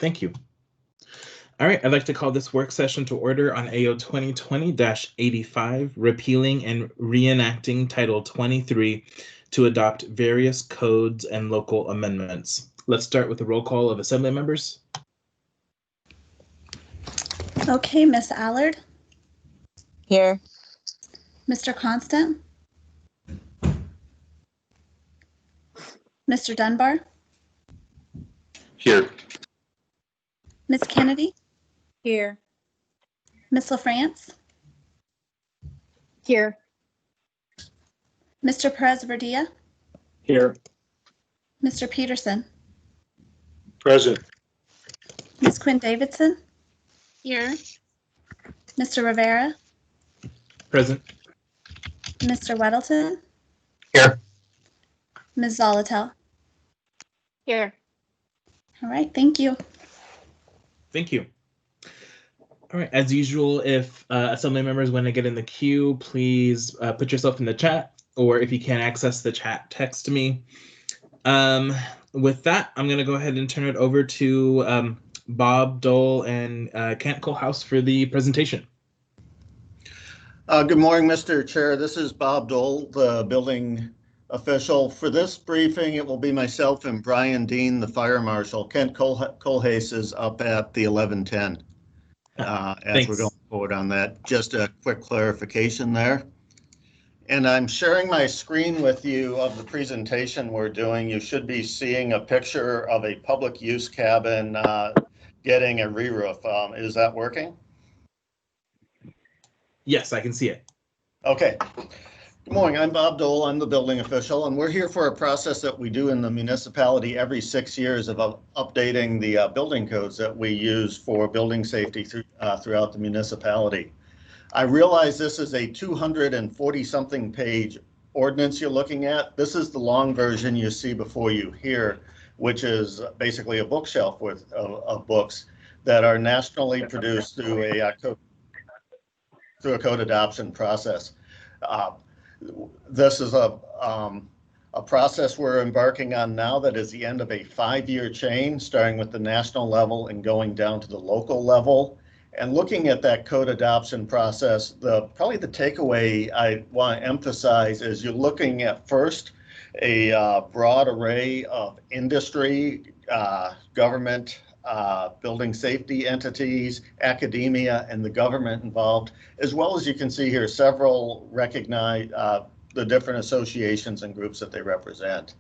Thank you. All right, I'd like to call this work session to order on AO 2020-85, repealing and reenacting Title 23 to adopt various codes and local amendments. Let's start with a roll call of Assembly members. Okay, Miss Allard. Here. Mr. Constant. Mr. Dunbar. Here. Miss Kennedy. Here. Miss LaFrance. Here. Mr. Perez-Verdia. Here. Mr. Peterson. Present. Miss Quinn Davidson. Here. Mr. Rivera. Present. Mr. Weddleton. Here. Ms. Zolotel. Here. All right, thank you. Thank you. All right, as usual, if Assembly members want to get in the queue, please put yourself in the chat, or if you can't access the chat, text me. With that, I'm going to go ahead and turn it over to Bob, Doyle, and Kent Kohlhaus for the presentation. Good morning, Mr. Chair. This is Bob Doyle, the building official. For this briefing, it will be myself and Brian Dean, the fire marshal. Kent Kohlhaus is up at the 1110 as we're going forward on that. Just a quick clarification there. And I'm sharing my screen with you of the presentation we're doing. You should be seeing a picture of a public use cabin getting a re-roof. Is that working? Yes, I can see it. Okay. Good morning. I'm Bob Doyle. I'm the building official, and we're here for a process that we do in the municipality every 6 years of updating the building codes that we use for building safety throughout the municipality. I realize this is a 240-something page ordinance you're looking at. This is the long version you see before you here, which is basically a bookshelf of books that are nationally produced through a code adoption process. This is a process we're embarking on now that is the end of a 5-year chain, starting with the national level and going down to the local level. And looking at that code adoption process, probably the takeaway I want to emphasize is you're looking at first a broad array of industry, government, building safety entities, academia, and the government involved, as well as you can see here several recognize the different associations and groups that they represent.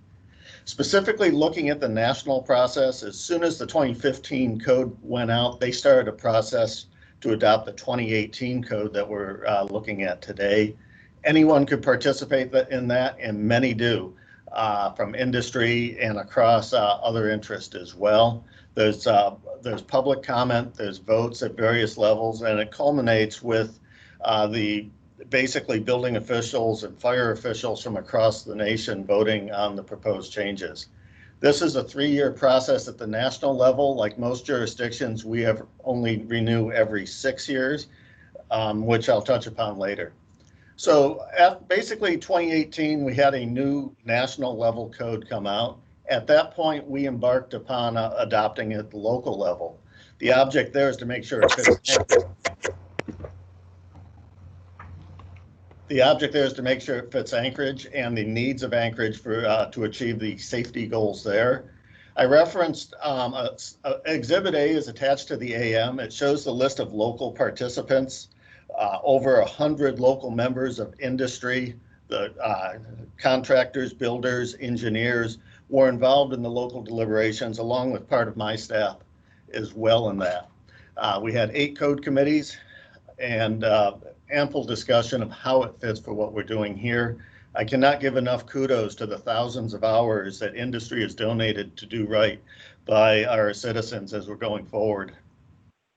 Specifically looking at the national process, as soon as the 2015 code went out, they started a process to adopt the 2018 code that we're looking at today. Anyone could participate in that, and many do, from industry and across other interests as well. There's public comment, there's votes at various levels, and it culminates with the basically building officials and fire officials from across the nation voting on the proposed changes. This is a 3-year process at the national level. Like most jurisdictions, we have only renew every 6 years, which I'll touch upon later. So basically 2018, we had a new national level code come out. At that point, we embarked upon adopting it at the local level. The object there is to make sure it fits. The object there is to make sure it fits Anchorage and the needs of Anchorage for to achieve the safety goals there. I referenced Exhibit A is attached to the AM. It shows the list of local participants, over 100 local members of industry, the contractors, builders, engineers were involved in the local deliberations, along with part of my staff as well in that. We had 8 code committees and ample discussion of how it fits for what we're doing here. I cannot give enough kudos to the thousands of hours that industry has donated to do right by our citizens as we're going forward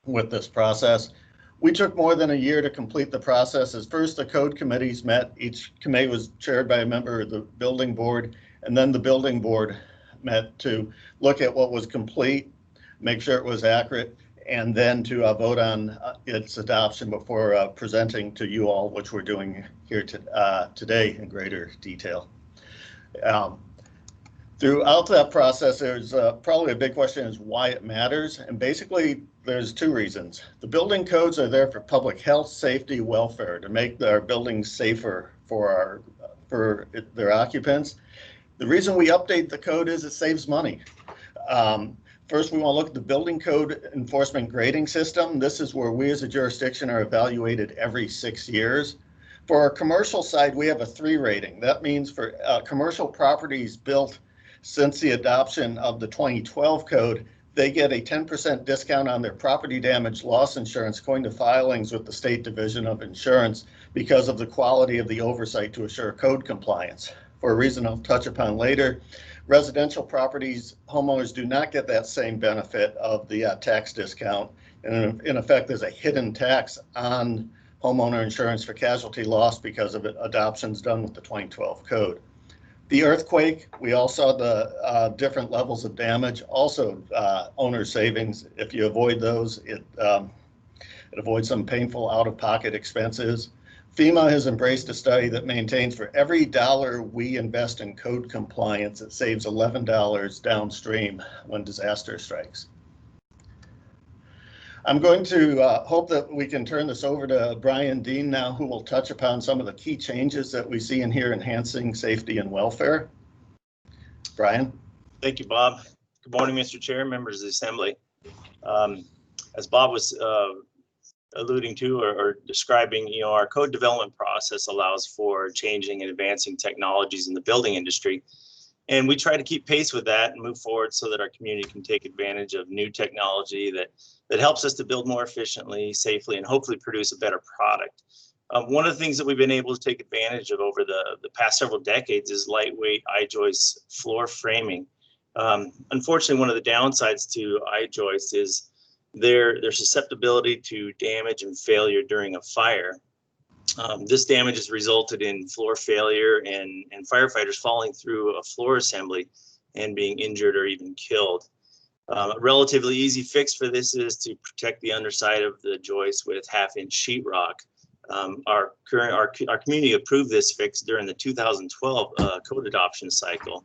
with this process. We took more than a year to complete the process. As first, the code committees met. Each committee was chaired by a member of the building board, and then the building board met to look at what was complete, make sure it was accurate, and then to vote on its adoption before presenting to you all, which we're doing here today in greater detail. Throughout that process, there's probably a big question is why it matters. And basically, there's two reasons. The building codes are there for public health, safety, welfare, to make our buildings safer for their occupants. The reason we update the code is it saves money. First, we want to look at the building code enforcement grading system. This is where we as a jurisdiction are evaluated every 6 years. For our commercial side, we have a 3 rating. That means for commercial properties built since the adoption of the 2012 code, they get a 10% discount on their property damage loss insurance going to filings with the State Division of Insurance because of the quality of the oversight to assure code compliance. For a reason I'll touch upon later, residential properties, homeowners do not get that same benefit of the tax discount. And in effect, there's a hidden tax on homeowner insurance for casualty loss because of adoptions done with the 2012 code. The earthquake, we all saw the different levels of damage, also owner savings. If you avoid those, it avoids some painful out-of-pocket expenses. FEMA has embraced a study that maintains for every dollar we invest in code compliance, it saves $11 downstream when disaster strikes. I'm going to hope that we can turn this over to Brian Dean now, who will touch upon some of the key changes that we see in here enhancing safety and welfare. Brian. Thank you, Bob. Good morning, Mr. Chair, members of the Assembly. As Bob was alluding to or describing, our code development process allows for changing and advancing technologies in the building industry. And we try to keep pace with that and move forward so that our community can take advantage of new technology that helps us to build more efficiently, safely, and hopefully produce a better product. One of the things that we've been able to take advantage of over the past several decades is lightweight I-joist floor framing. Unfortunately, one of the downsides to I-joists is their susceptibility to damage and failure during a fire. This damage has resulted in floor failure and firefighters falling through a floor assembly and being injured or even killed. A relatively easy fix for this is to protect the underside of the joist with half-inch sheetrock. Our community approved this fix during the 2012 code adoption cycle.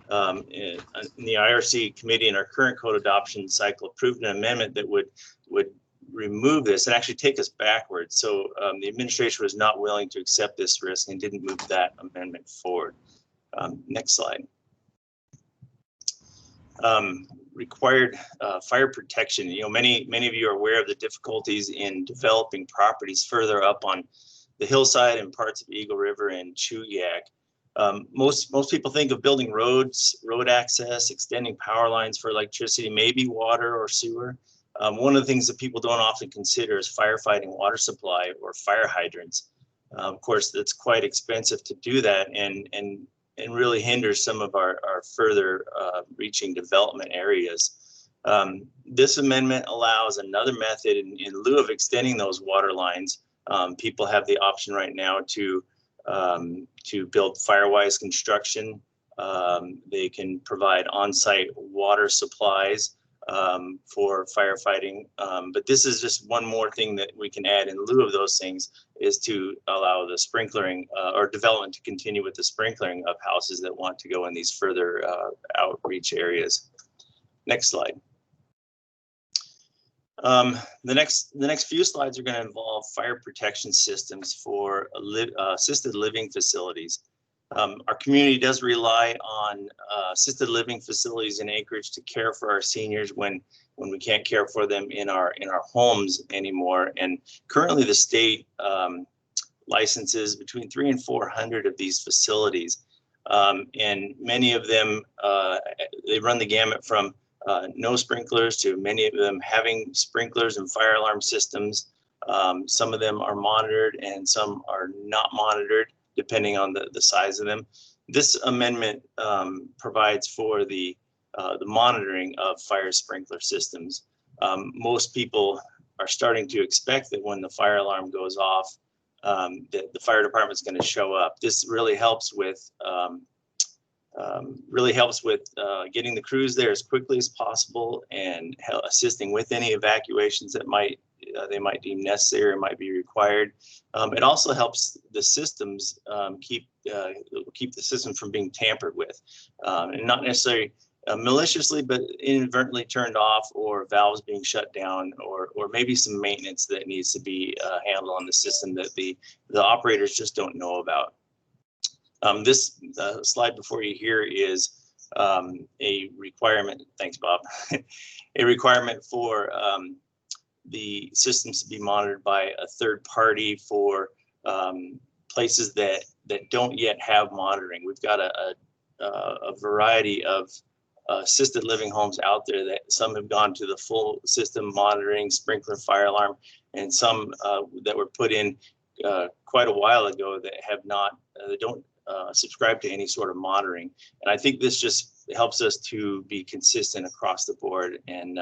And the IRC committee in our current code adoption cycle approved an amendment that would remove this and actually take us backwards. So the administration was not willing to accept this risk and didn't move that amendment forward. Next slide. Required fire protection. Many of you are aware of the difficulties in developing properties further up on the hillside and parts of Eagle River and Chuyak. Most people think of building roads, road access, extending power lines for electricity, maybe water or sewer. One of the things that people don't often consider is firefighting water supply or fire hydrants. Of course, that's quite expensive to do that and really hinders some of our further reaching development areas. This amendment allows another method in lieu of extending those water lines. People have the option right now to build firewise construction. They can provide on-site water supplies for firefighting. But this is just one more thing that we can add in lieu of those things, is to allow the sprinklering or development to continue with the sprinkling of houses that want to go in these further outreach areas. Next slide. The next few slides are going to involve fire protection systems for assisted living facilities. Our community does rely on assisted living facilities in acreage to care for our seniors when we can't care for them in our homes anymore. And currently the state licenses between 300 and 400 of these facilities. And many of them, they run the gamut from no sprinklers to many of them having sprinklers and fire alarm systems. Some of them are monitored and some are not monitored, depending on the size of them. This amendment provides for the monitoring of fire sprinkler systems. Most people are starting to expect that when the fire alarm goes off, that the fire department's going to show up. This really helps with getting the crews there as quickly as possible and assisting with any evacuations that might they might deem necessary or might be required. It also helps the systems keep the system from being tampered with, and not necessarily maliciously, but inadvertently turned off, or valves being shut down, or maybe some maintenance that needs to be handled on the system that the operators just don't know about. This slide before you here is a requirement. Thanks, Bob. A requirement for the systems to be monitored by a third party for places that don't yet have monitoring. We've got a variety of assisted living homes out there that some have gone to the full system monitoring, sprinkler, fire alarm, and some that were put in quite a while ago that have not, that don't subscribe to any sort of monitoring. And I think this just helps us to be consistent across the board, and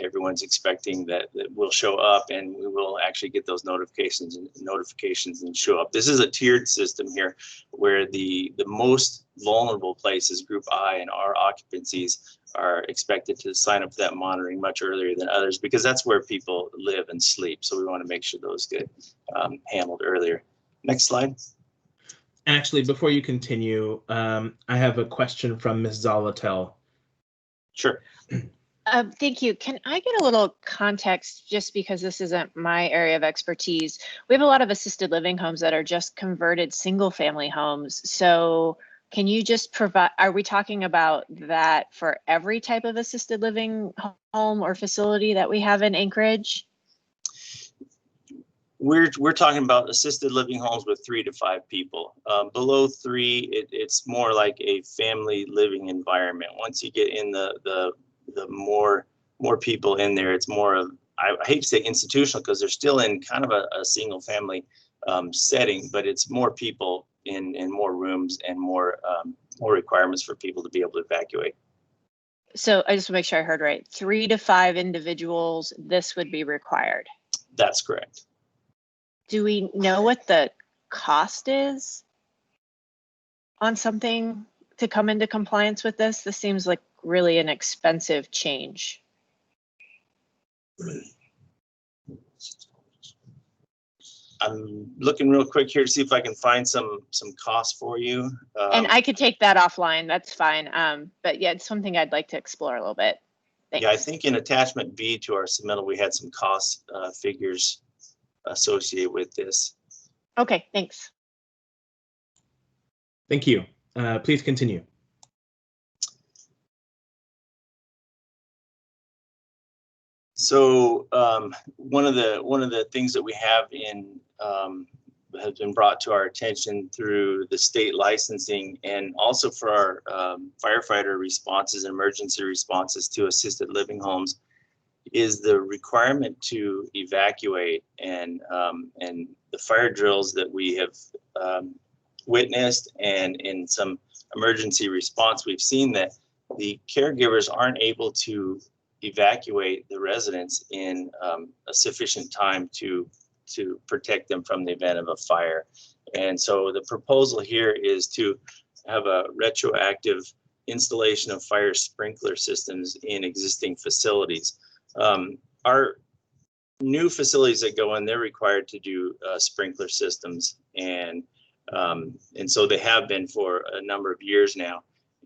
everyone's expecting that we'll show up and we will actually get those notifications and show up. This is a tiered system here where the most vulnerable places, group I and R occupancies, are expected to sign up for that monitoring much earlier than others, because that's where people live and sleep. So we want to make sure those get handled earlier. Next slide. And actually, before you continue, I have a question from Ms. Zolotel. Sure. Thank you. Can I get a little context, just because this isn't my area of expertise? We have a lot of assisted living homes that are just converted single family homes. So can you just provide, are we talking about that for every type of assisted living home or facility that we have in Anchorage? We're talking about assisted living homes with 3 to 5 people. Below 3, it's more like a family living environment. Once you get in the more people in there, it's more of, I hate to say institutional, because they're still in kind of a single family setting, but it's more people in more rooms and more requirements for people to be able to evacuate. So I just want to make sure I heard right. 3 to 5 individuals, this would be required. That's correct. Do we know what the cost is on something to come into compliance with this? This seems like really an expensive change. I'm looking real quick here to see if I can find some costs for you. And I could take that offline, that's fine. But yeah, it's something I'd like to explore a little bit. Thanks. Yeah, I think in attachment B to our submittal, we had some cost figures associated with this. Okay, thanks. Thank you. Please continue. So one of the things that we have in has been brought to our attention through the state licensing, and also for our firefighter responses and emergency responses to assisted living homes, is the requirement to evacuate, and the fire drills that we have witnessed, and in some emergency response, we've seen that the caregivers aren't able to evacuate the residents in a sufficient time to protect them from the event of a fire. And so the proposal here is to have a retroactive installation of fire sprinkler systems in existing facilities. Our new facilities that go in, they're required to do sprinkler systems, and so they have been for a number of years now.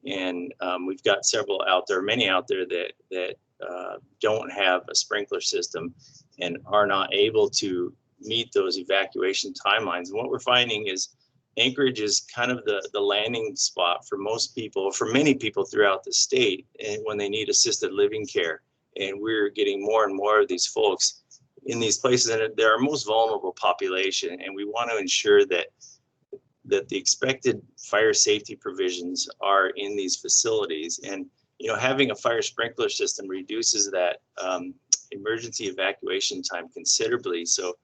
And we've got several out there, many out there that don't have a sprinkler system and are not able to meet those evacuation timelines. And what we're finding is Anchorage is kind of the landing spot for most people, for many people throughout the state, and when they need assisted living care. And we're getting more and more of these folks in these places, and they're our most vulnerable population. And we want to ensure that the expected fire safety provisions are in these facilities. And having a fire sprinkler system reduces that emergency evacuation time considerably, so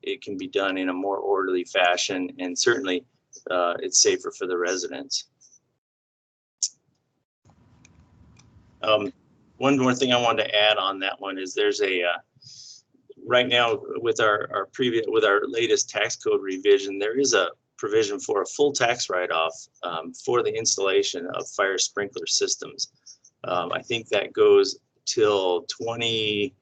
it can be done in a more orderly fashion, and certainly it's safer for the residents. One more thing I wanted to add on that one is there's a right now with our latest tax code revision, there is a provision for a full tax write-off for the installation of fire sprinkler systems. I think that goes till 2020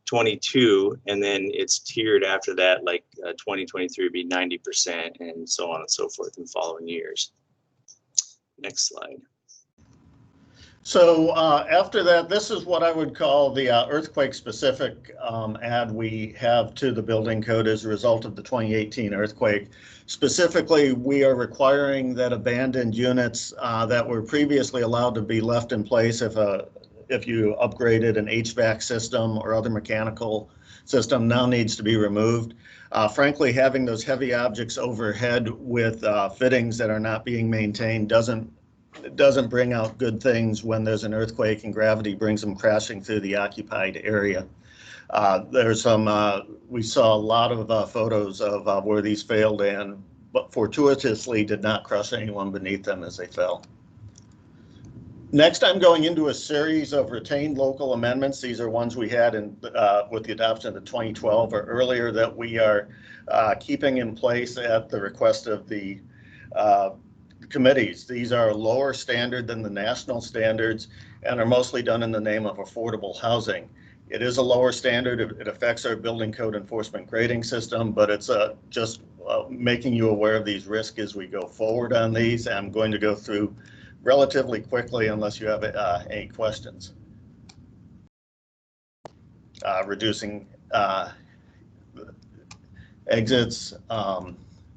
22, and then it's tiered after that, like 2023 would be 90%, and so on and so forth in following years. Next slide. So after that, this is what I would call the earthquake-specific add we have to the building code as a result of the 2018 earthquake. Specifically, we are requiring that abandoned units that were previously allowed to be left in place if you upgraded an HVAC system or other mechanical system now needs to be removed. Frankly, having those heavy objects overhead with fittings that are not being maintained doesn't bring out good things when there's an earthquake and gravity brings them crashing through the occupied area. There's we saw a lot of photos of where these failed but fortuitously did not crush anyone beneath them as they fell. Next, I'm going into a series of retained local amendments. These are ones we had with the adoption of the 2012 or earlier that we are keeping in place at the request of the committees. These are a lower standard than the national standards and are mostly done in the name of affordable housing. It is a lower standard. It affects our building code enforcement grading system, but it's just making you aware of these risks as we go forward on these. I'm going to go through relatively quickly unless you have any questions. Reducing exits,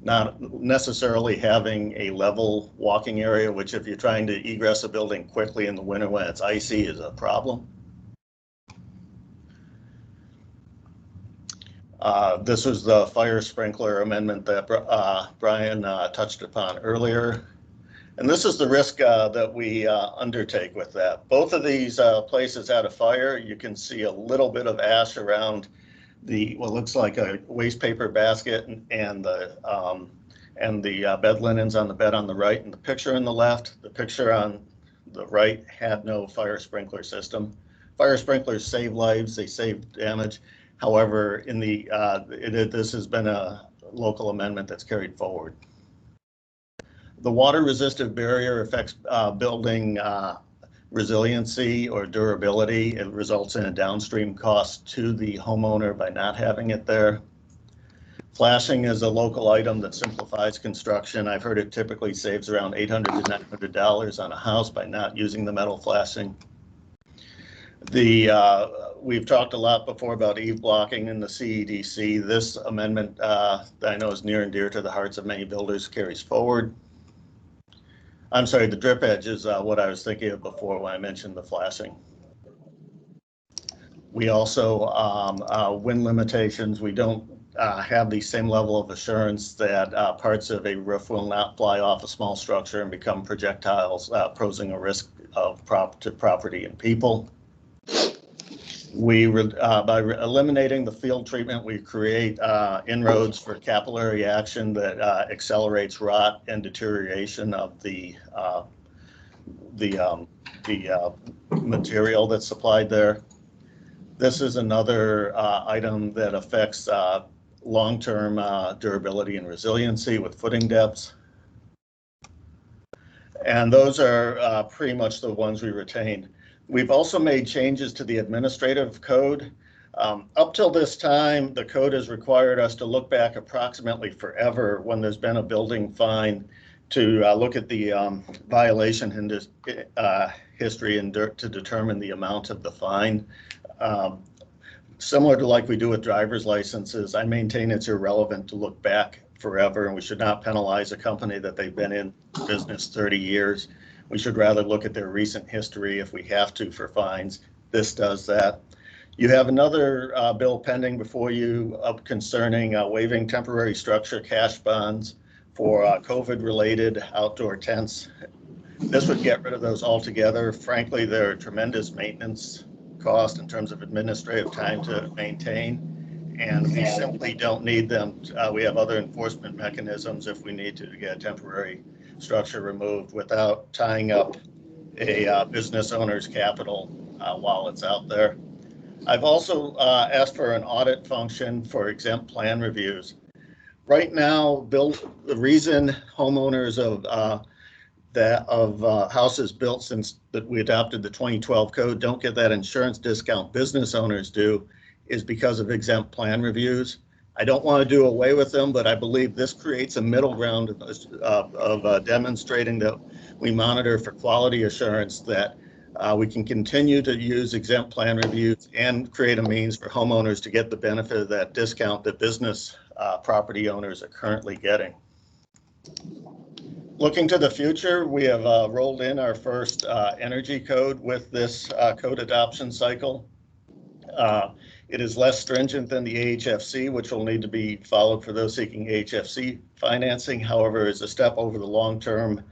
not necessarily having a level walking area, which if you're trying to egress a building quickly in the winter when it's icy is a problem. This was the fire sprinkler amendment that Brian touched upon earlier. And this is the risk that we undertake with that. Both of these places had a fire. You can see a little bit of ash around what looks like a waste paper basket and the bed linens on the bed on the right, and the picture on the left. The picture on the right had no fire sprinkler system. Fire sprinklers save lives, they save damage. However, this has been a local amendment that's carried forward. The water resistive barrier affects building resiliency or durability. It results in a downstream cost to the homeowner by not having it there. Flashing is a local item that simplifies construction. I've heard it typically saves around $800 to $900 on a house by not using the metal flashing. We've talked a lot before about eave blocking in the CEDC. This amendment that I know is near and dear to the hearts of many builders carries forward. I'm sorry, the drip edge is what I was thinking of before when I mentioned the flashing. We also, wind limitations, we don't have the same level of assurance that parts of a roof will not fly off a small structure and become projectiles, posing a risk to property and people. By eliminating the field treatment, we create inroads for capillary action that accelerates rot and deterioration of the material that's supplied there. This is another item that affects long-term durability and resiliency with footing depths. And those are pretty much the ones we retained. We've also made changes to the administrative code. Up till this time, the code has required us to look back approximately forever when there's been a building fine to look at the violation history and to determine the amount of the fine. Similar to like we do with driver's licenses, I maintain it's irrelevant to look back forever, and we should not penalize a company that they've been in business 30 years. We should rather look at their recent history if we have to for fines. This does that. You have another bill pending before you concerning waiving temporary structure cash bonds for COVID-related outdoor tents. This would get rid of those altogether. Frankly, they're a tremendous maintenance cost in terms of administrative time to maintain, and we simply don't need them. We have other enforcement mechanisms if we need to get a temporary structure removed without tying up a business owner's capital while it's out there. I've also asked for an audit function for exempt plan reviews. Right now, the reason homeowners of houses built since that we adopted the 2012 code don't get that insurance discount business owners do is because of exempt plan reviews. I don't want to do away with them, but I believe this creates a middle ground of demonstrating that we monitor for quality assurance, that we can continue to use exempt plan reviews and create a means for homeowners to get the benefit of that discount that business property owners are currently getting. Looking to the future, we have rolled in our first energy code with this code adoption cycle. It is less stringent than the AHFC, which will need to be followed for those seeking AHFC financing. However, it's a step over the long-term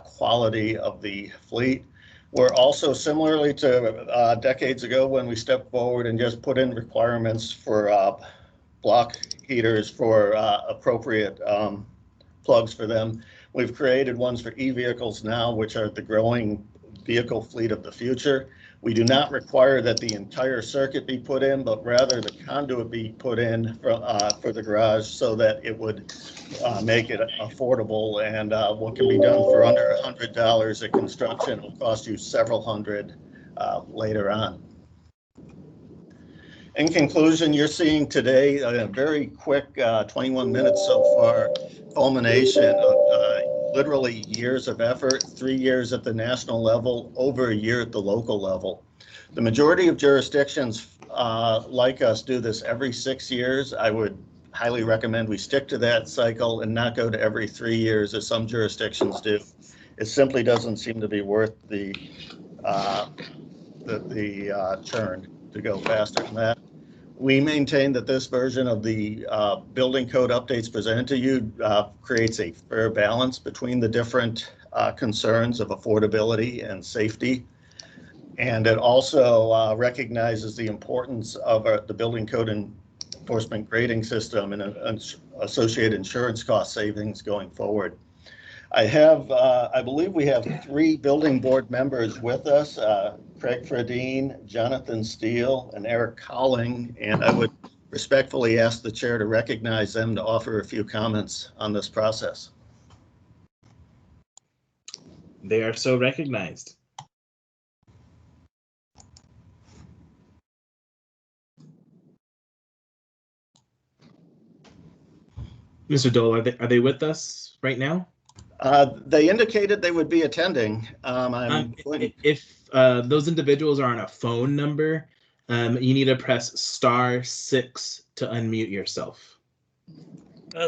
quality of the fleet. We're also, similarly to decades ago when we stepped forward and just put in requirements for block heaters for appropriate plugs for them, we've created ones for e-vehicles now, which are the growing vehicle fleet of the future. We do not require that the entire circuit be put in, but rather the conduit be put in for the garage so that it would make it affordable. And what can be done for under $100 at construction will cost you several hundred later on. In conclusion, you're seeing today a very quick 21 minutes so far, culmination of literally years of effort, 3 years at the national level, over a year at the local level. The majority of jurisdictions like us do this every 6 years. I would highly recommend we stick to that cycle and not go to every 3 years as some jurisdictions do. It simply doesn't seem to be worth the churn to go faster than that. We maintain that this version of the building code updates presented to you creates a fair balance between the different concerns of affordability and safety. And it also recognizes the importance of the building code enforcement grading system and associated insurance cost savings going forward. I believe we have 3 building board members with us, Craig Fradine, Jonathan Steele, and Eric Cowling, and I would respectfully ask the chair to recognize them to offer a few comments on this process. They are so recognized. Mr. Doyle, are they with us right now? They indicated they would be attending. If those individuals are on a phone number, you need to press *6 to unmute yourself.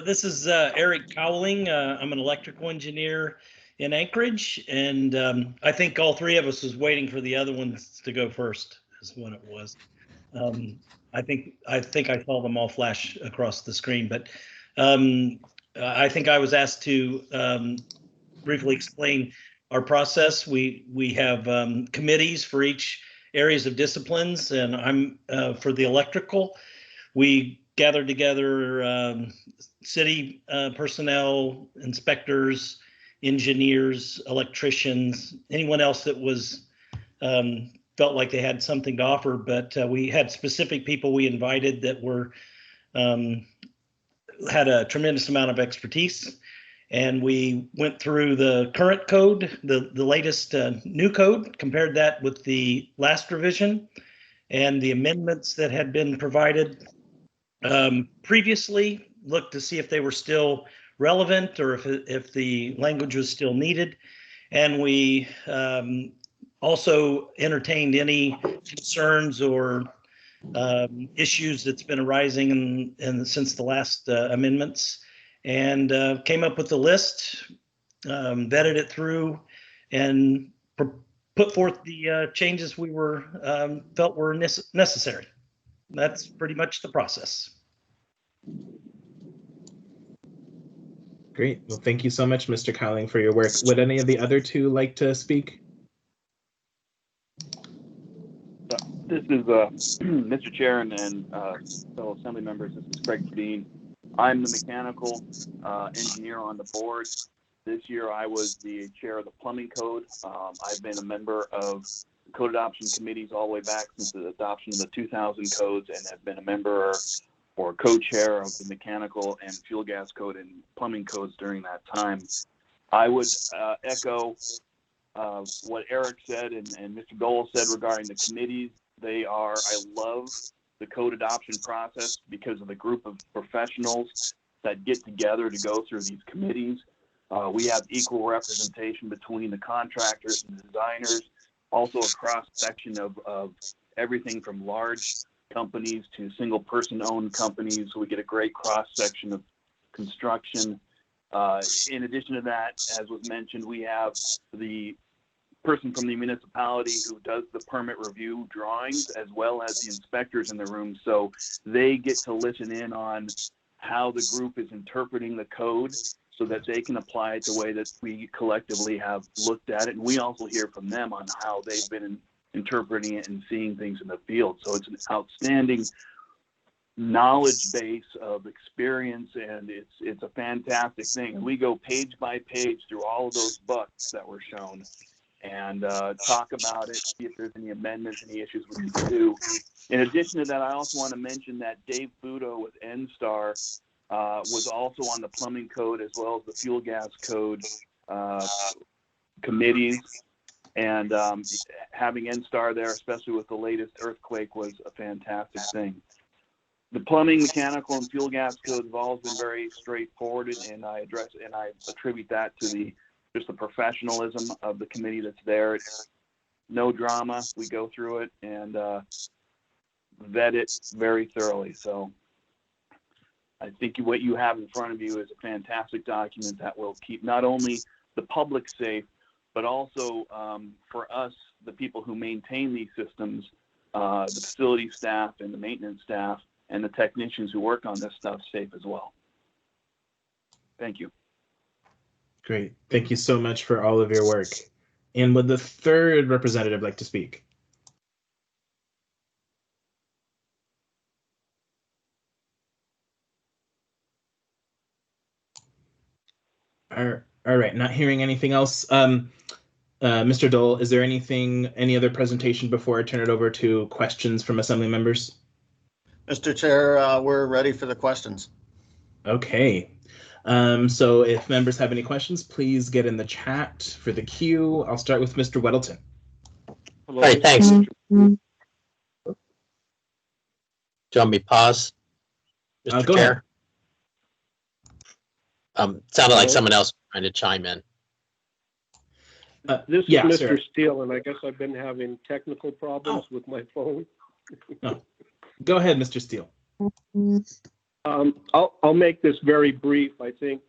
This is Eric Cowling. I'm an electrical engineer in Anchorage, and I think all 3 of us was waiting for the other ones to go first, is what it was. I think I saw them all flash across the screen, but I think I was asked to briefly explain our process. We have committees for each areas of disciplines, and I'm for the electrical. We gather together city personnel, inspectors, engineers, electricians, anyone else that was felt like they had something to offer. But we had specific people we invited that were had a tremendous amount of expertise, and we went through the current code, the latest new code, compared that with the last revision and the amendments that had been provided previously, looked to see if they were still relevant or if the language was still needed. And we also entertained any concerns or issues that's been arising since the last amendments, and came up with a list, vetted it through, and put forth the changes we felt were necessary. That's pretty much the process. Great. Well, thank you so much, Mr. Cowling, for your work. Would any of the other 2 like to speak? This is Mr. Chair and fellow assembly members. This is Craig Fradine. I'm the mechanical engineer on the board. This year I was the chair of the plumbing code. I've been a member of code adoption committees all the way back since the adoption of the 2000 codes, and have been a member or co-chair of the mechanical and fuel gas code and plumbing codes during that time. I would echo what Eric said and Mr. Doyle said regarding the committees. I love the code adoption process because of the group of professionals that get together to go through these committees. We have equal representation between the contractors and the designers, also a cross section of everything from large companies to single person owned companies. So we get a great cross section of construction. In addition to that, as was mentioned, we have the person from the municipality who does the permit review drawings, as well as the inspectors in the room. So they get to listen in on how the group is interpreting the code so that they can apply it the way that we collectively have looked at it. And we also hear from them on how they've been interpreting it and seeing things in the field. So it's an outstanding knowledge base of experience, and it's a fantastic thing. And we go page by page through all of those books that were shown and talk about it, see if there's any amendments, any issues we need to do. In addition to that, I also want to mention that Dave Budo with NSTAR was also on the plumbing code as well as the fuel gas code committees. And having NSTAR there, especially with the latest earthquake, was a fantastic thing. The plumbing, mechanical, and fuel gas codes have always been very straightforward, and I attribute that to the professionalism of the committee that's there. It's no drama. We go through it and vet it very thoroughly. So I think what you have in front of you is a fantastic document that will keep not only the public safe, but also for us, the people who maintain these systems, the facility staff and the maintenance staff and the technicians who work on this stuff safe as well. Thank you. Great. Thank you so much for all of your work. And would the third representative like to speak? All right, not hearing anything else. Mr. Doyle, is there any other presentation before I turn it over to questions from Assembly members? Mr. Chair, we're ready for the questions. Okay. So if members have any questions, please get in the chat for the queue. I'll start with Mr. Weddleton. Hello, All right, thanks. Do you want me to pause, Mr. Go Chair? Sounded like Hello? someone else trying to chime in. This is yeah, Mr. sir. Steele, and I guess I've been having technical problems with my phone. Go ahead, Mr. Steele. I'll make this very brief. I think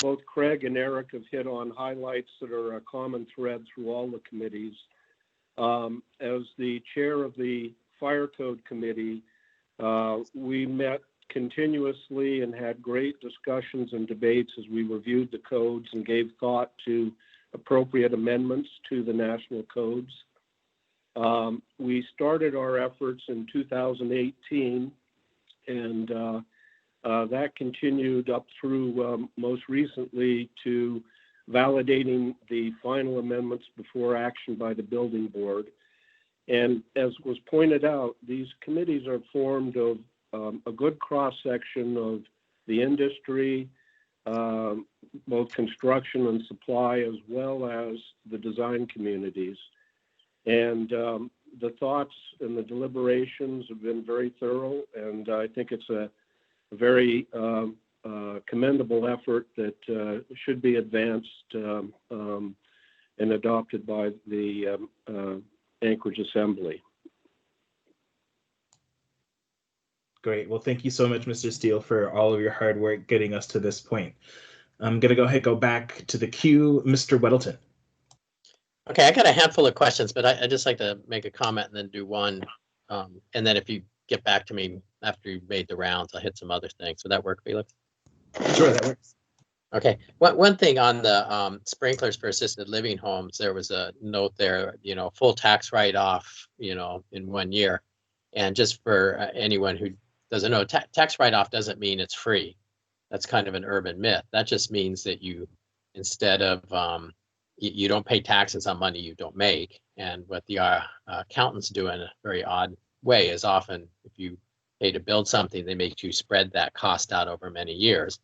both Craig and Eric have hit on highlights that are a common thread through all the committees. As the chair of the Fire Code Committee, we met continuously and had great discussions and debates as we reviewed the codes and gave thought to appropriate amendments to the national codes. We started our efforts in 2018, and that continued up through most recently to validating the final amendments before action by the building board. And as was pointed out, these committees are formed of a good cross-section of the industry, both construction and supply, as well as the design communities. And the thoughts and the deliberations have been very thorough, and I think it's a very commendable effort that should be advanced and adopted by the Anchorage Assembly. Great. Well, thank you so much, Mr. Steele, for all of your hard work getting us to this point. I'm going to go back to the queue. Mr. Weddleton. Okay, I got a handful of questions, but I'd just like to make a comment and then do one. And then if you get back to me after you've made the rounds, I'll hit some other things. Would that work, Felix? Sure, that works. Okay. One thing on the sprinklers for assisted living homes, there was a note there, full tax write-off, in 1 year. And just for anyone who doesn't know, tax write-off doesn't mean it's free. That's kind of an urban myth. That just means that you, instead of, you don't pay taxes on money you don't make. And what the accountants do in a very odd way is often if you pay to build something, they make you spread that cost out over many years.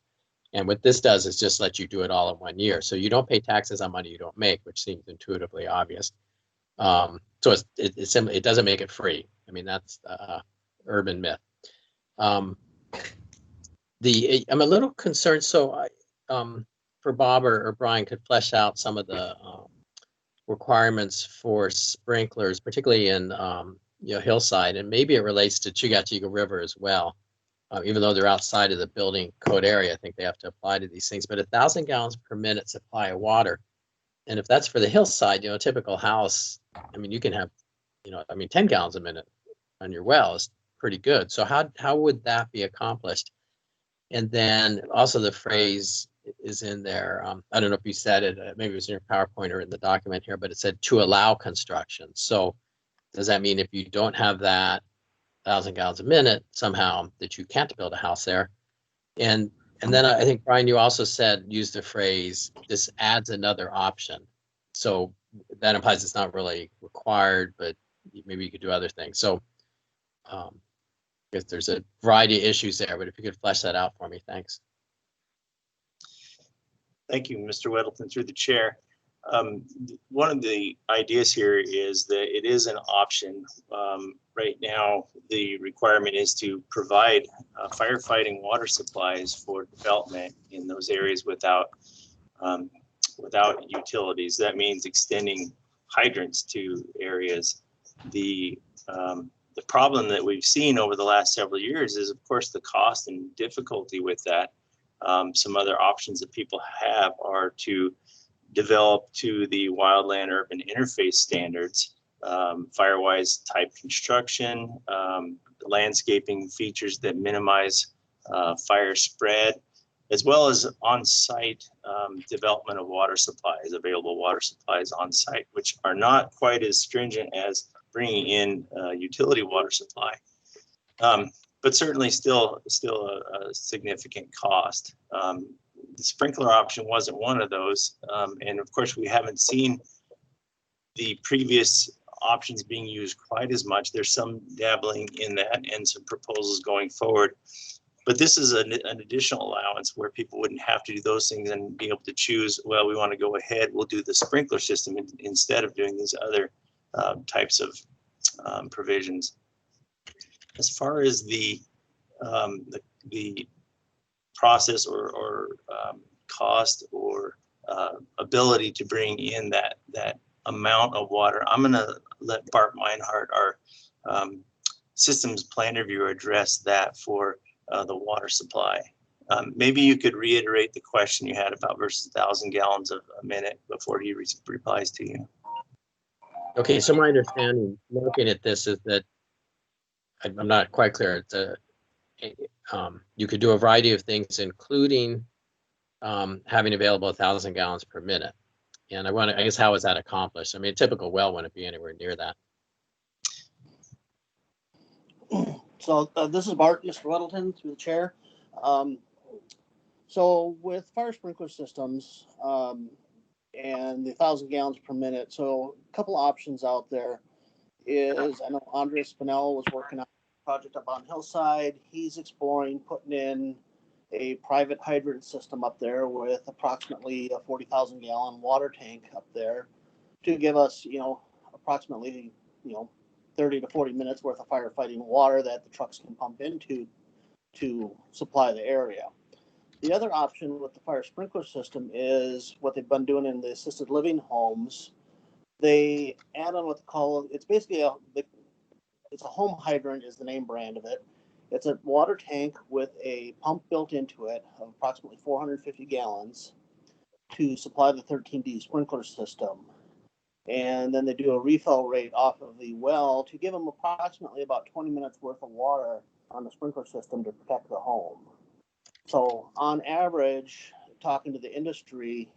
And what this does is just let you do it all in 1 year. So you don't pay taxes on money you don't make, which seems intuitively obvious. So it doesn't make it free. I mean, that's urban myth. I'm a little concerned. So for Bob or Brian could flesh out some of the requirements for sprinklers, particularly in hillside, and maybe it relates to Chugachigo River as well. Even though they're outside of the building code area, I think they have to apply to these things. But 1,000 gallons per minute supply of water, and if that's for the hillside, a typical house, I mean, you can have, 10 gallons a minute on your well is pretty good. So how would that be accomplished? And then also the phrase is in there. I don't know if you said it, maybe it was in your PowerPoint or in the document here, but it said to allow construction. So does that mean if you don't have that 1,000 gallons a minute somehow that you can't build a house there? And then I think, Brian, you also use the phrase, this adds another option. So that implies it's not really required, but maybe you could do other things. So I guess there's a variety of issues there, but if you could flesh that out for me, thanks. Thank you, Mr. Weddleton, through the chair. One of the ideas here is that it is an option. Right now, the requirement is to provide firefighting water supplies for development in those areas without utilities. That means extending hydrants to areas. The problem that we've seen over the last several years is, of course, the cost and difficulty with that. Some other options that people have are to develop to the wildland urban interface standards, Firewise type construction, landscaping features that minimize fire spread, as well as on-site development of water supplies, available water supplies on site, which are not quite as stringent as bringing in utility water supply, but certainly still a significant cost. The sprinkler option wasn't one of those, and of course we haven't seen the previous options being used quite as much. There's some dabbling in that and some proposals going forward. But this is an additional allowance where people wouldn't have to do those things and be able to choose, well, we want to go ahead, we'll do the sprinkler system instead of doing these other types of provisions. As far as the process or cost or ability to bring in that amount of water, I'm going to let Bart Meinhardt, our systems plan reviewer, address that for the water supply. Maybe you could reiterate the question you had about versus 1,000 gallons a minute before he replies to you. Okay, so my understanding looking at this is that I'm not quite clear. You could do a variety of things, including having available 1,000 gallons per minute. And I guess, how is that accomplished? I mean, a typical well wouldn't be anywhere near that. So this is Bart, Mr. Weddleton, through the chair. So with fire sprinkler systems and the 1,000 gallons per minute, so a couple options out there is, I know Andre Spinell was working on a project up on Hillside. He's exploring putting in a private hydrant system up there with approximately a 40,000 gallon water tank up there to give us, approximately, 30 to 40 minutes worth of firefighting water that the trucks can pump into to supply the area. The other option with the fire sprinkler system is what they've been doing in the assisted living homes. They add on what they call, it's basically it's a home hydrant is the name brand of it. It's a water tank with a pump built into it of approximately 450 gallons to supply the 13D sprinkler system. And then they do a refill rate off of the well to give them approximately about 20 minutes worth of water on the sprinkler system to protect the home. So on average, talking to the industry,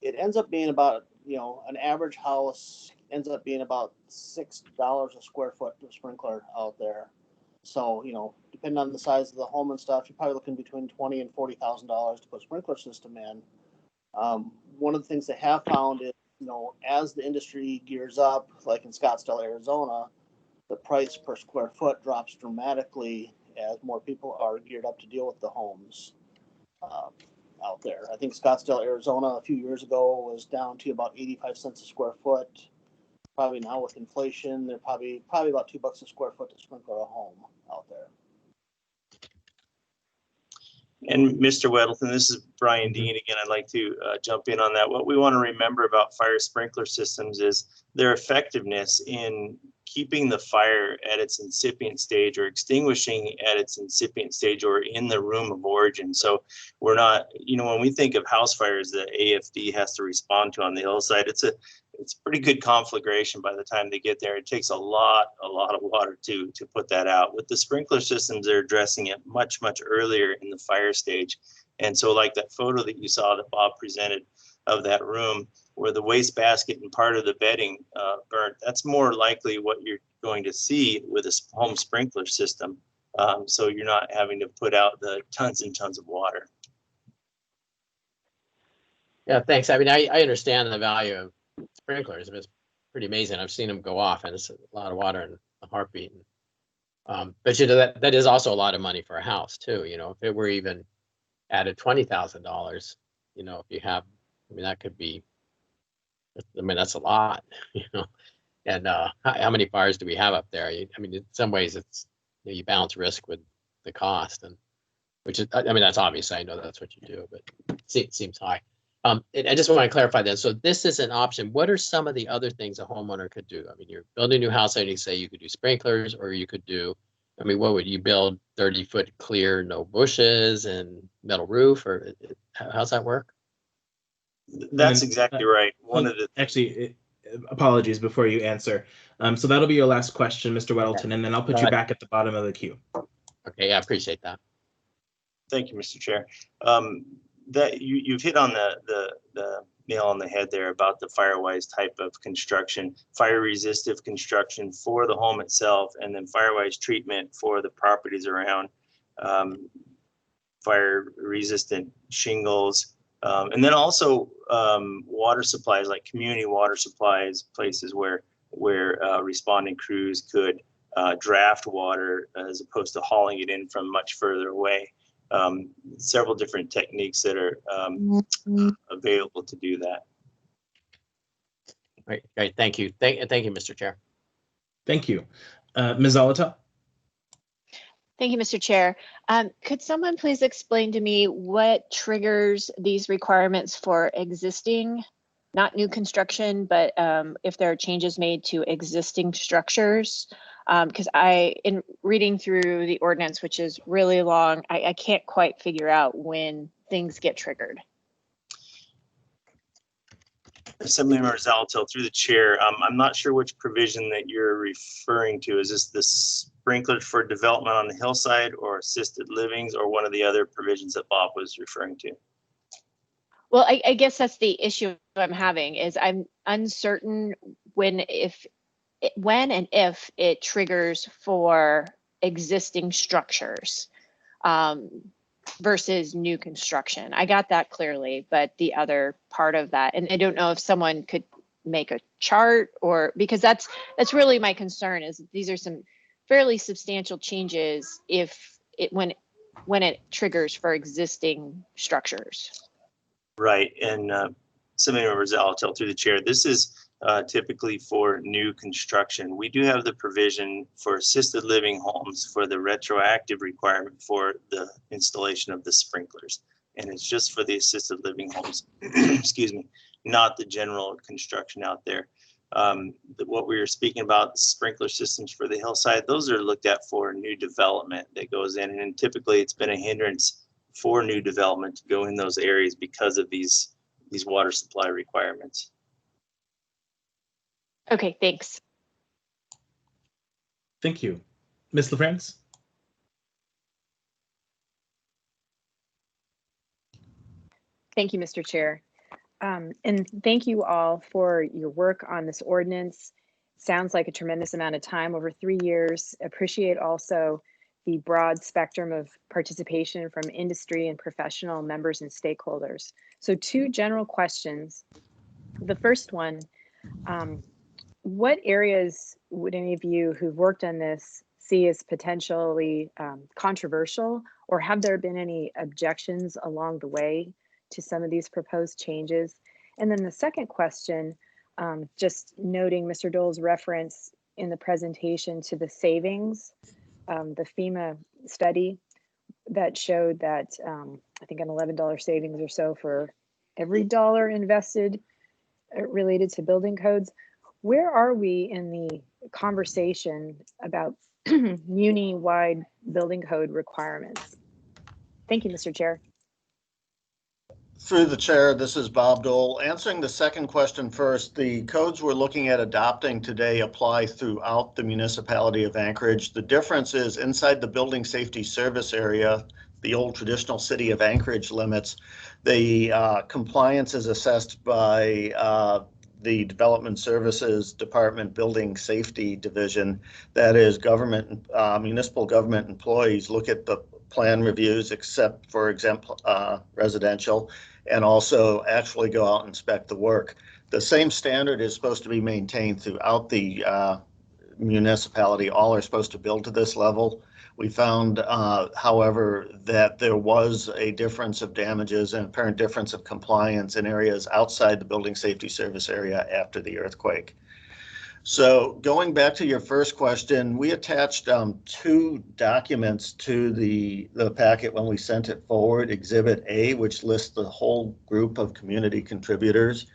it ends up being about, an average house ends up being about $6 a square foot to sprinkler out there. So, depending on the size of the home and stuff, you're probably looking between $20,000 and $40,000 to put a sprinkler system in. One of the things they have found is, as the industry gears up, like in Scottsdale, Arizona, the price per square foot drops dramatically as more people are geared up to deal with the homes out there. I think Scottsdale, Arizona, a few years ago was down to about 85 cents a square foot. Probably now with inflation, they're probably about $2 a square foot to sprinkle a home out there. And Mr. Weddleton, this is Brian Dean again. I'd like to jump in on that. What we want to remember about fire sprinkler systems is their effectiveness in keeping the fire at its incipient stage or extinguishing at its incipient stage or in the room of origin. So we're not, when we think of house fires that AFD has to respond to on the hillside, it's a pretty good conflagration by the time they get there. It takes a lot of water to put that out. With the sprinkler systems, they're addressing it much earlier in the fire stage. And so like that photo that you saw that Bob presented of that room where the wastebasket and part of the bedding burnt, that's more likely what you're going to see with a home sprinkler system. So you're not having to put out the tons and tons of water. Yeah, thanks. I mean, I understand the value of sprinklers. It's pretty amazing. I've seen them go off, and it's a lot of water in a heartbeat. But that is also a lot of money for a house too. If it were even added $20,000, if you have, that could be. That's a lot, And how many fires do we have up there? In some ways, it's you balance risk with the cost, and which is, that's obvious. I know that's what you do, but it seems high. And I just want to clarify that. So this is an option. What are some of the other things a homeowner could do? You're building a new house, and you say you could do sprinklers, or you could do, what would you build? 30-foot clear, no bushes, and metal roof, or how's that work? That's exactly right. Apologies before you answer. So that'll be your last question, Mr. Weddleton, and then I'll put you back at the bottom of the queue. Okay, I appreciate that. Thank you, Mr. Chair. That you've hit on the nail on the head there about the Firewise type of construction, fire resistive construction for the home itself, and then Firewise treatment for the properties around, fire resistant shingles, and then also water supplies like community water supplies, places where responding crews could draft water as opposed to hauling it in from much further away. Several different techniques that are available to do that. Great. Thank you. Thank you, Mr. Chair. Thank you. Ms. Zolotel? Thank you, Mr. Chair. Could someone please explain to me what triggers these requirements for existing, not new construction, but if there are changes made to existing structures? Because in reading through the ordinance, which is really long, I can't quite figure out when things get triggered. Assemblymember Zolotel, through the chair, I'm not sure which provision that you're referring to. Is this the sprinklers for development on the hillside or assisted livings, or one of the other provisions that Bob was referring to? Well, I guess that's the issue I'm having, is I'm uncertain when and if it triggers for existing structures versus new construction. I got that clearly, but the other part of that, and I don't know if someone could make a chart, or because that's really my concern, is these are some fairly substantial changes when it triggers for existing structures. Right, and Assemblymember Zolotel, through the chair, this is typically for new construction. We do have the provision for assisted living homes for the retroactive requirement for the installation of the sprinklers. And it's just for the assisted living homes, excuse me, not the general construction out there. What we were speaking about, sprinkler systems for the hillside, those are looked at for new development that goes in. And typically it's been a hindrance for new development to go in those areas because of these water supply requirements. Okay, thanks. Thank you. Ms. LaFrance? Thank you, Mr. Chair. And thank you all for your work on this ordinance. Sounds like a tremendous amount of time, over 3 years. Appreciate also the broad spectrum of participation from industry and professional members and stakeholders. So 2 general questions. The first one, what areas would any of you who've worked on this see as potentially controversial, or have there been any objections along the way to some of these proposed changes? And then the second question, Just noting Mr. Dole's reference in the presentation to the savings, the FEMA study that showed that I think an $11 savings or so for every dollar invested related to building codes. Where are we in the conversation about muni-wide building code requirements? Thank you, Mr. Chair. Through the chair, this is Bob Doyle. Answering the second question first, the codes we're looking at adopting today apply throughout the municipality of Anchorage. The difference is inside the building safety service area, the old traditional city of Anchorage limits, the compliance is assessed by the Development Services Department Building Safety Division. That is government, municipal government employees look at the plan reviews, except for example, residential, and also actually go out and inspect the work. The same standard is supposed to be maintained throughout the municipality. All are supposed to build to this level. We found, however, that there was a difference of damages and apparent difference of compliance in areas outside the building safety service area after the earthquake. So going back to your first question, we attached 2 documents to the packet when we sent it forward. Exhibit A, which lists the whole group of community contributors.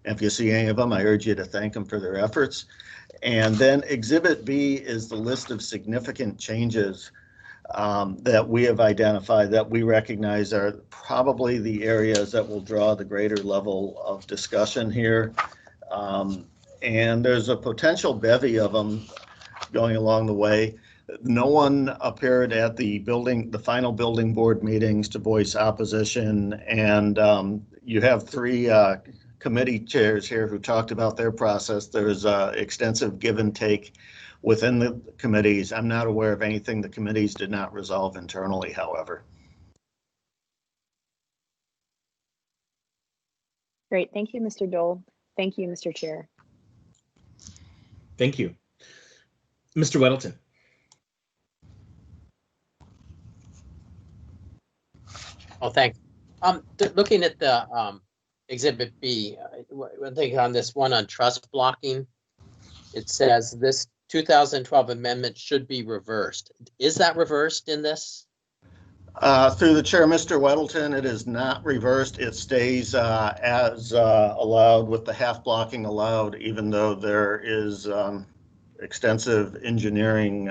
And if you see any of them, I urge you to thank them for their efforts. And then Exhibit B is the list of significant changes that we have identified that we recognize are probably the areas that will draw the greater level of discussion here. And there's a potential bevy of them going along the way. No one appeared at the final building board meetings to voice opposition. And you have 3 committee chairs here who talked about their process. There's extensive give and take within the committees. I'm not aware of anything the committees did not resolve internally, however. Great. Thank you, Mr. Doyle. Thank you, Mr. Chair. Thank you. Mr. Weddleton. Oh, thanks. Looking at the Exhibit B, one thing on this one on truss blocking, it says this 2012 amendment should be reversed. Is that reversed in this? Through the chair, Mr. Weddleton, it is not reversed. It stays as allowed with the half blocking allowed, even though there is extensive engineering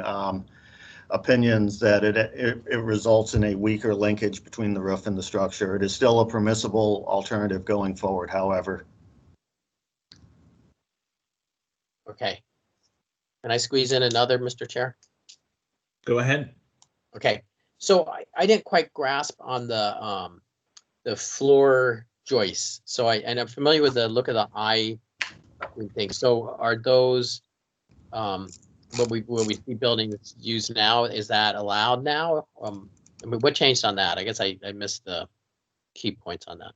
opinions that it results in a weaker linkage between the roof and the structure. It is still a permissible alternative going forward, however. Okay. Can I squeeze in another, Mr. Chair? Go ahead. Okay. So I didn't quite grasp on the floor joists. So and I'm familiar with the look of the eye thing. So are those what we see buildings used now? Is that allowed now? I mean, what changed on that? I guess I missed the key points on that.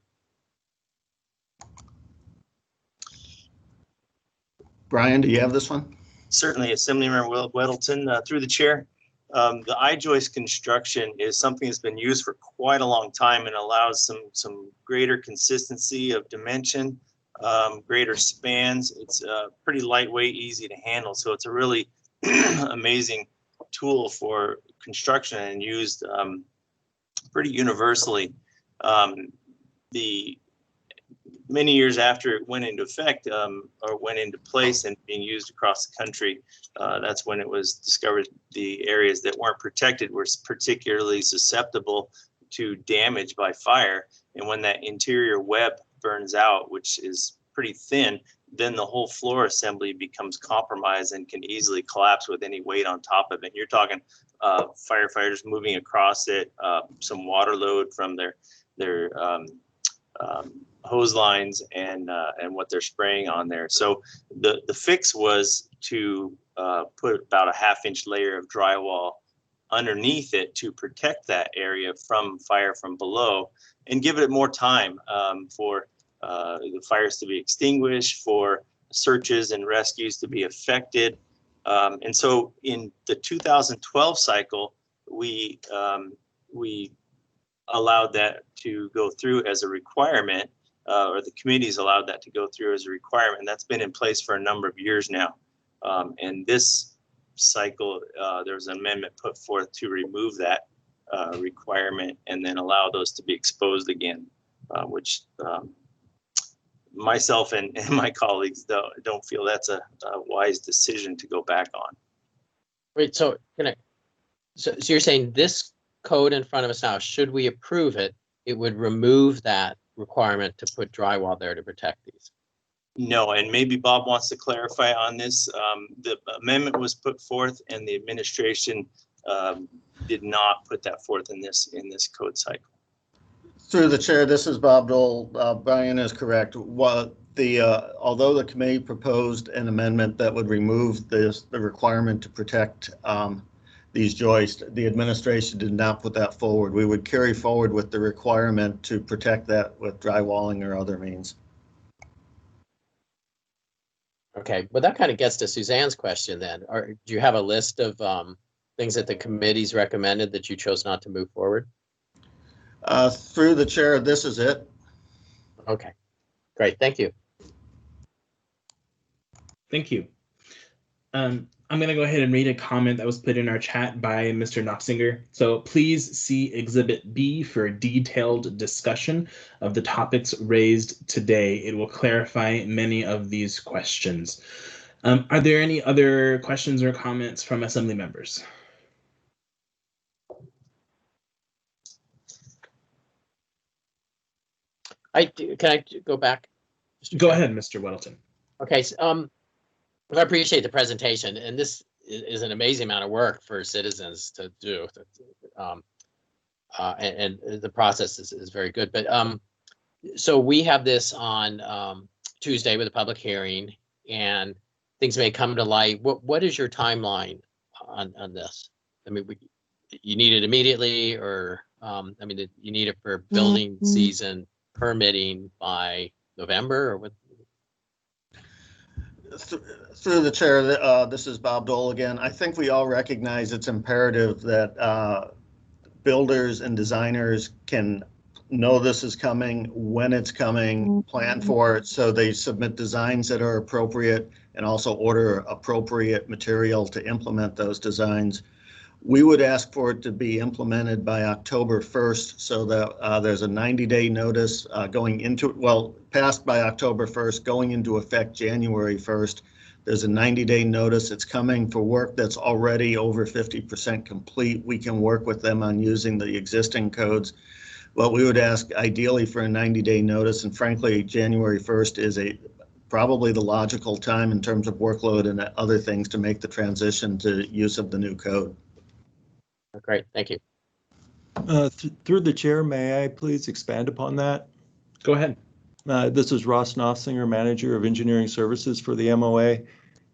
Brian, do you have this one? Certainly, Assemblymember Weddleton, through the chair. The I-joist construction is something that's been used for quite a long time and allows some greater consistency of dimension, greater spans. It's pretty lightweight, easy to handle. So it's a really amazing tool for construction and used pretty universally. The many years after it went into effect or went into place and being used across the country, that's when it was discovered the areas that weren't protected were particularly susceptible to damage by fire. And when that interior web burns out, which is pretty thin, then the whole floor assembly becomes compromised and can easily collapse with any weight on top of it. You're talking firefighters moving across it, some water load from their hose lines and what they're spraying on there. So the fix was to put about a half-inch layer of drywall underneath it to protect that area from fire from below and give it more time for the fires to be extinguished, for searches and rescues to be effected. And so in the 2012 cycle, we allowed that to go through as a requirement. or the committee's allowed that to go through as a requirement. That's been in place for a number of years now. And this cycle, there was an amendment put forth to remove that requirement and then allow those to be exposed again, which myself and my colleagues don't feel that's a wise decision to go back on. Wait, so so you're saying this code in front of us now, should we approve it, it would remove that requirement to put drywall there to protect these? No, and maybe Bob wants to clarify on this. The amendment was put forth and the administration did not put that forth in this code cycle. Through the chair, this is Bob Doyle. Brian is correct. Although the committee proposed an amendment that would remove the requirement to protect these joists, the administration did not put that forward. We would carry forward with the requirement to protect that with drywalling or other means. Okay, well, that kind of gets to Suzanne's question then. Do you have a list of things that the committee's recommended that you chose not to move forward? Through the chair, this is it. Okay, great, thank you. Thank you. I'm going to go ahead and read a comment that was put in our chat by Mr. Nassinger. So please see Exhibit B for a detailed discussion of the topics raised today. It will clarify many of these questions. Are there any other questions or comments from Assembly members? Can I go back? Go ahead, Mr. Weddleton. Okay, so, I appreciate the presentation, and this is an amazing amount of work for citizens to do, and the process is very good. But so we have this on Tuesday with a public hearing, and things may come to light. What is your timeline on this? I mean, you need it immediately, or I mean, you need it for building season permitting by November, or what? Through the chair, this is Bob Doyle again. I think we all recognize it's imperative that builders and designers can know this is coming, when it's coming, plan for it, so they submit designs that are appropriate and also order appropriate material to implement those designs. We would ask for it to be implemented by October 1st so that there's a 90-day notice going into, well, passed by October 1st, going into effect January 1st. There's a 90-day notice. It's coming for work that's already over 50% complete. We can work with them on using the existing codes. But we would ask ideally for a 90-day notice, and frankly, January 1st is probably the logical time in terms of workload and other things to make the transition to use of the new code. Great, thank you. Through the chair, may I please expand upon that? Go ahead. This is Ross Nassinger, Manager of Engineering Services for the MOA,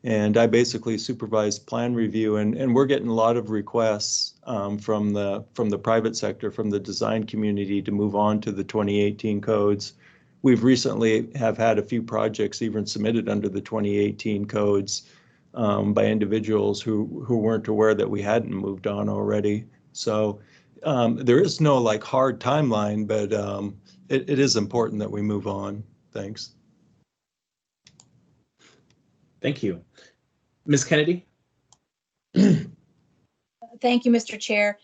and I basically supervise plan review, and we're getting a lot of requests from the private sector, from the design community to move on to the 2018 codes. We've recently have had a few projects even submitted under the 2018 codes by individuals who weren't aware that we hadn't moved on already. So there is no like hard timeline, but it is important that we move on. Thanks. Thank you. Ms. Kennedy? Thank you, Mr. Chair.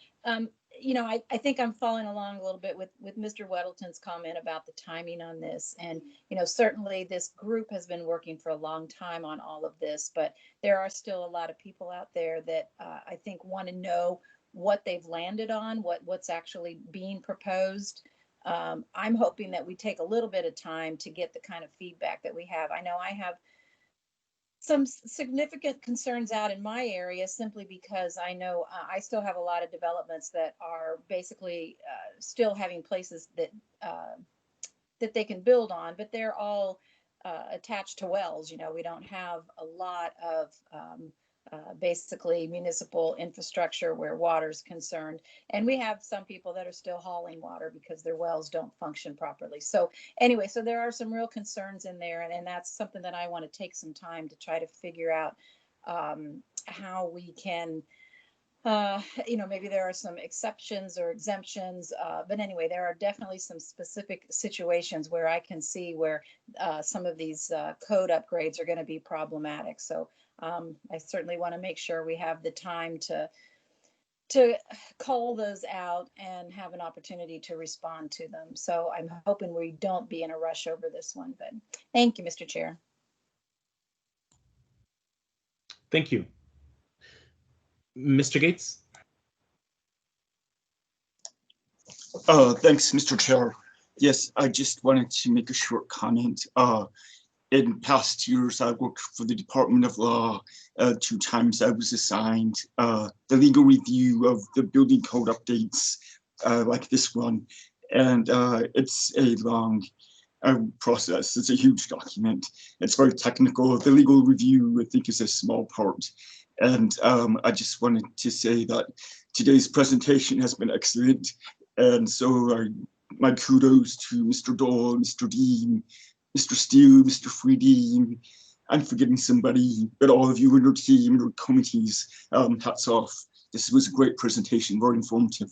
You know, I think I'm following along a little bit with Mr. Weddleton's comment about the timing on this. And, you know, certainly this group has been working for a long time on all of this, but there are still a lot of people out there that I think want to know what they've landed on, what's actually being proposed. I'm hoping that we take a little bit of time to get the kind of feedback that we have. I know I have some significant concerns out in my area simply because I know I still have a lot of developments that are basically still having places that that they can build on, but they're all attached to wells. You know, we don't have a lot of basically municipal infrastructure where water is concerned. And we have some people that are still hauling water because their wells don't function properly. So anyway, so there are some real concerns in there. And that's something that I want to take some time to try to figure out how we can maybe there are some exceptions or exemptions, but anyway, there are definitely some specific situations where I can see where some of these code upgrades are going to be problematic. So I certainly want to make sure we have the time to call those out and have an opportunity to respond to them. So I'm hoping we don't be in a rush over this one, but thank you, Mr. Chair. Thank you. Mr. Gates? Thanks, Mr. Chair. Yes, I just wanted to make a short comment. In past years, I worked for the Department of Law. 2 times I was assigned the legal review of the building code updates like this one. And it's a long process. It's a huge document. It's very technical. The legal review, I think, is a small part. And I just wanted to say that today's presentation has been excellent. And so my kudos to Mr. Doyle, Mr. Dean, Mr. Steele, Mr. Freedeen. I'm forgetting somebody, but all of you and your team and your committees, hats off. This was a great presentation, very informative.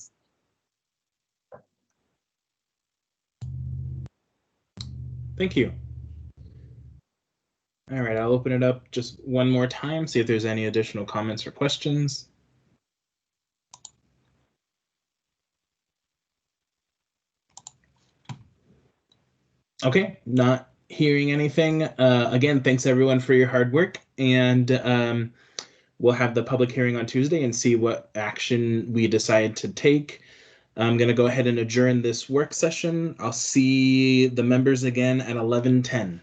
Thank you. All right, I'll open it up just one more time, see if there's any additional comments or questions. Okay, not hearing anything. Again, thanks everyone for your hard work, and we'll have the public hearing on Tuesday and see what action we decide to take. I'm going to go ahead and adjourn this work session. I'll see the members again at 11:10.